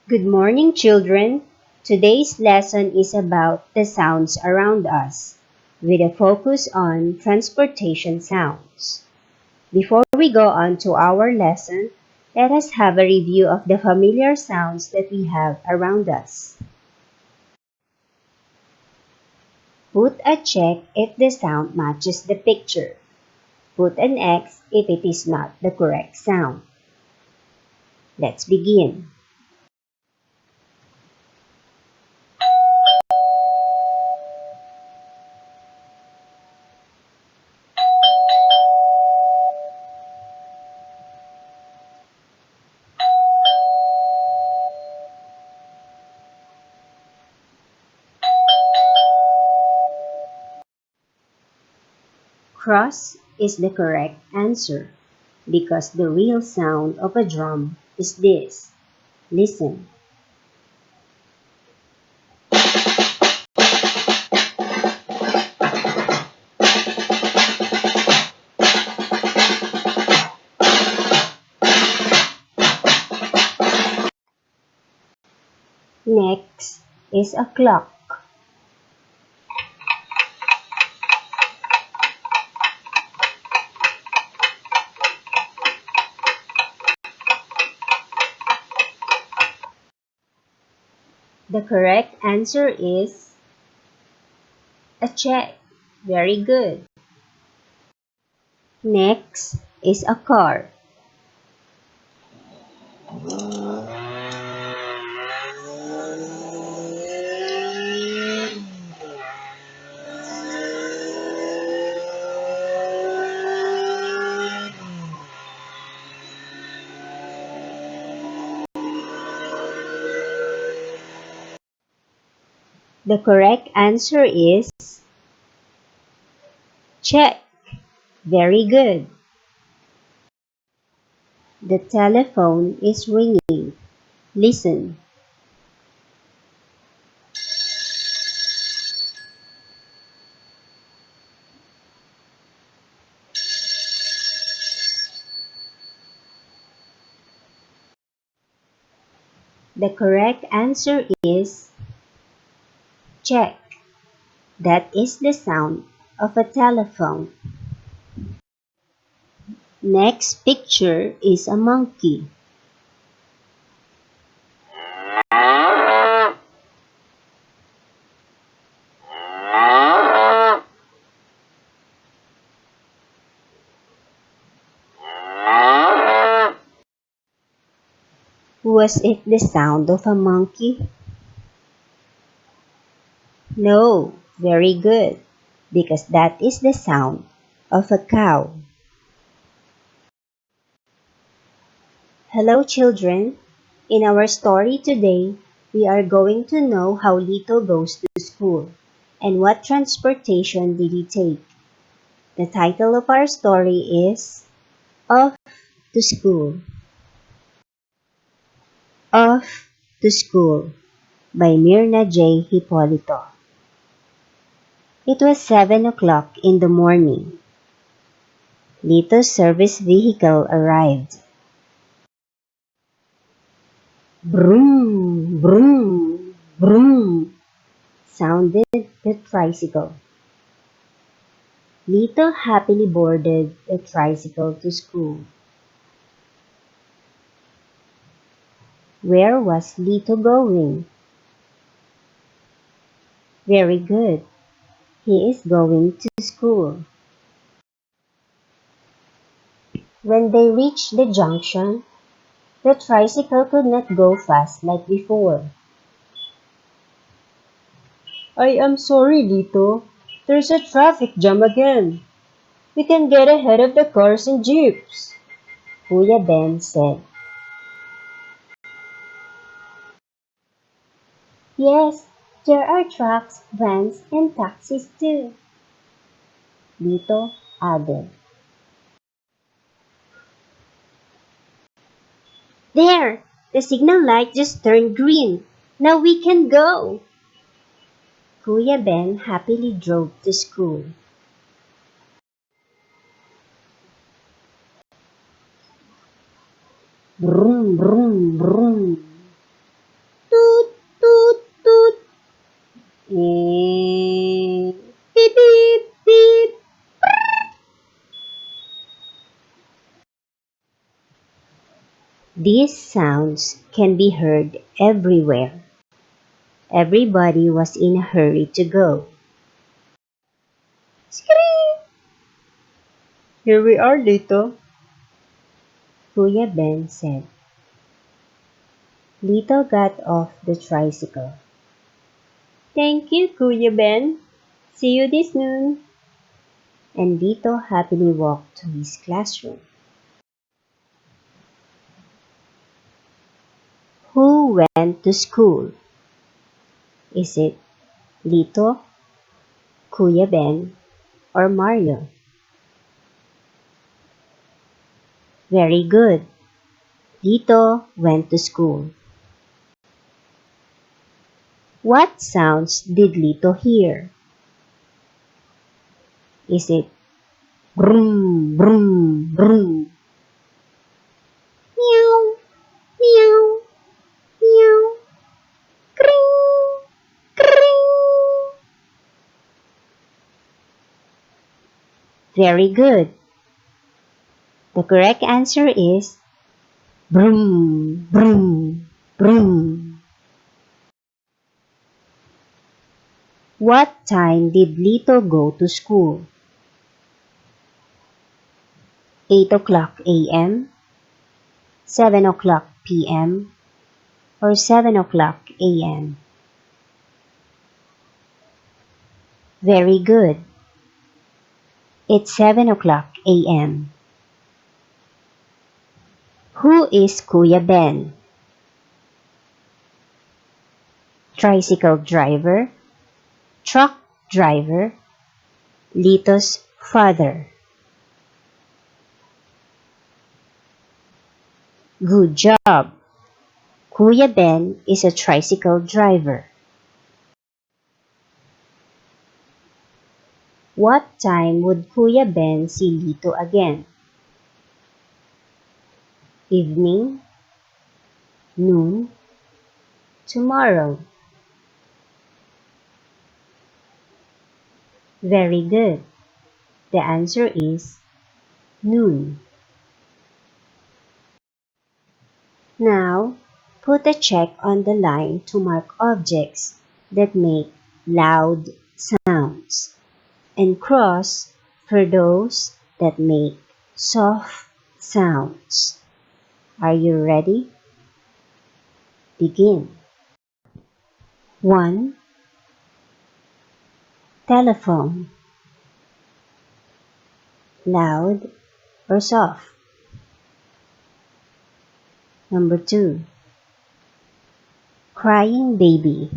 Good morning, children. Today's lesson is about the sounds around us, with a focus on transportation sounds. Before we go on to our lesson, let us have a review of the familiar sounds that we have around us. Put a check if the sound matches the picture. Put an X if it is not the correct sound. Let's begin. Cross is the correct answer because the real sound of a drum is this. Listen. Next is a clock. The correct answer is a check. Very good. Next is a car. The correct answer is check. Very good. The telephone is ringing. Listen. The correct answer is check. That is the sound of a telephone. Next picture is a monkey. Was it the sound of a monkey? No, very good, because that is the sound of a cow. Hello, children. In our story today, we are going to know how Lito goes to school and what transportation did he take. The title of our story is Off to School. Off to School by Mirna J. Hipolito. It was 7 o'clock in the morning. Lito's service vehicle arrived. Broom, broom, broom, sounded the tricycle. Lito happily boarded the tricycle to school. Where was Lito going? Very good. He is going to school. When they reached the junction, the tricycle could not go fast like before. I am sorry, Lito. There's a traffic jam again. We can get ahead of the cars and jeeps, Kuya Ben said. Yes, there are trucks, vans, and taxis too, Lito added. There! The signal light just turned green. Now we can go! Kuya Ben happily drove to school. Vroom, vroom, vroom. These sounds can be heard everywhere. Everybody was in a hurry to go. Scream! Here we are, Lito, Kuya Ben said. Lito got off the tricycle. Thank you, Kuya Ben. See you this noon. And Lito happily walked to his classroom. Who went to school? Is it Lito, Kuya Ben, or Mario? Very good. Lito went to school. What sounds did Lito hear? Is it brum, brum, brum? Meow, meow, meow, kring, kring. Very good. The correct answer is brum, brum, brum. What time did Lito go to school? 8 o'clock a.m., 7 o'clock p.m., or 7 o'clock a.m.? Very good. It's 7 o'clock a.m. Who is Kuya Ben? Tricycle driver, truck driver, Lito's father. Good job. Kuya Ben is a tricycle driver. What time would Kuya Ben see Lito again? Evening, noon, tomorrow. Very good. The answer is noon. Now, put a check on the line to mark objects that make loud sounds and cross for those that make soft sounds. Are you ready? Begin. 1. Telephone. Loud or soft? Number 2. Crying baby.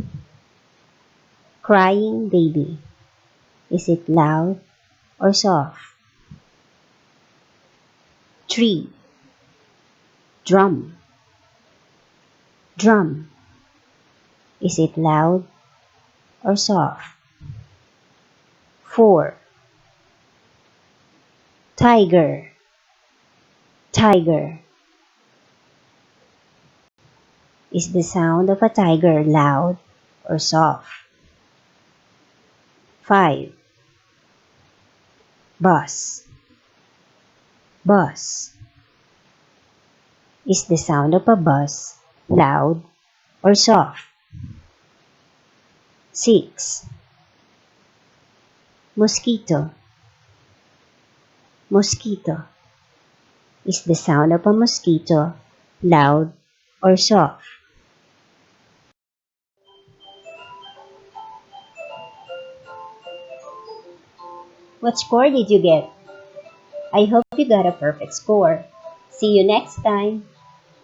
Crying baby. Is it loud or soft? 3. Drum. Drum. Is it loud or soft? 4. Tiger. Tiger. Is the sound of a tiger loud or soft? 5. Bus. Bus. Is the sound of a bus loud or soft? 6. Mosquito. Mosquito. Is the sound of a mosquito loud or soft? What score did you get? I hope you got a perfect score. See you next time.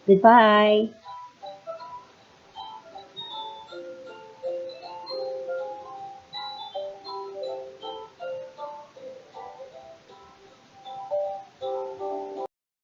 Goodbye.